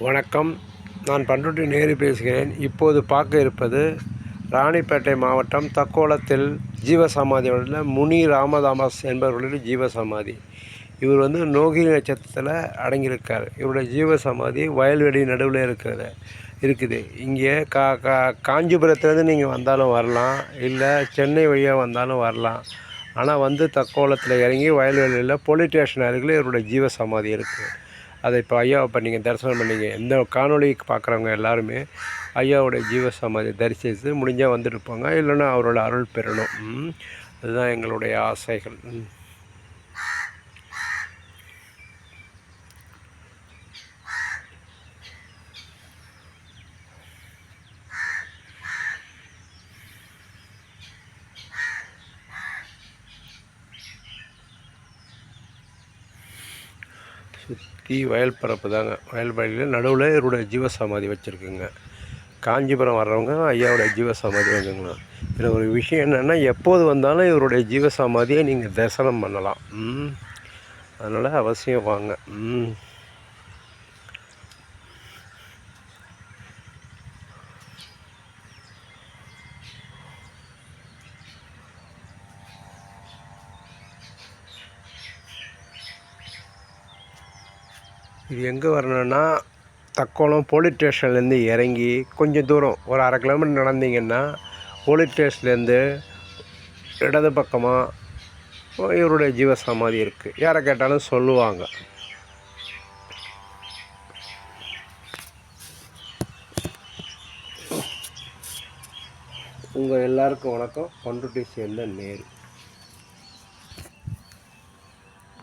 வணக்கம். நான் பண்ருட்டி நேரு பேசுகிறேன். இப்போது பார்க்க இருப்பது ராணிப்பேட்டை மாவட்டம் தக்கோலத்தில் ஜீவசமாதி உள்ள முனி ராமதாஸ் என்பவர்களுடைய ஜீவசமாதி. இவர் நோகினி நட்சத்திரத்தில் அடங்கியிருக்கார். இவருடைய ஜீவசமாதி வயல்வெளி நடுவில் இருக்குது. இங்கே காஞ்சிபுரத்துலேருந்து நீங்கள் வந்தாலும் வரலாம், இல்லை சென்னை வழியாக வந்தாலும் வரலாம். ஆனால் தக்கோலத்தில் இறங்கி வயல்வெளியில் போலீஸ் ஸ்டேஷன் அருகில் இவருடைய ஜீவசமாதி இருக்குது. அதை இப்போ ஐயாவை இப்போ நீங்கள் தரிசனம் பண்ணிங்க. இந்த காணொலிக்கு பார்க்குறவங்க எல்லாருமே ஐயாவுடைய ஜீவசமாதி தரிசித்து முடிஞ்சால் வந்துருப்பாங்க, இல்லைன்னா அவரோட அருள் பெறணும். அதுதான் எங்களுடைய ஆசைகள். சுற்றி வயல் பரப்பு தாங்க. வயல்வெளியில் நடுவில் இவருடைய ஜீவசமாதி வச்சுருக்குங்க. காஞ்சிபுரம் வர்றவங்க ஐயாவுடைய ஜீவசமாதி வந்துங்களா. இதில் ஒரு விஷயம் என்னென்னா, எப்போது வந்தாலும் இவருடைய ஜீவசமாதியை நீங்கள் தரிசனம் பண்ணலாம். அதனால் அவசியம் வாங்க. இது எங்கே வரணுன்னா, தக்கோலம் போலீஸ் ஸ்டேஷன்லேருந்து இறங்கி கொஞ்சம் தூரம் ஒரு 1/2 கிலோமீட்டர் நடந்தீங்கன்னா போலீஸ் ஸ்டேஷன்லேருந்து இடது பக்கமாக இவருடைய ஜீவசமாதி இருக்குது. யாரை கேட்டாலும் சொல்லுவாங்க. உங்கள் எல்லாருக்கும் வணக்கம். பண்ருட்டி சேர்ந்த நேரு.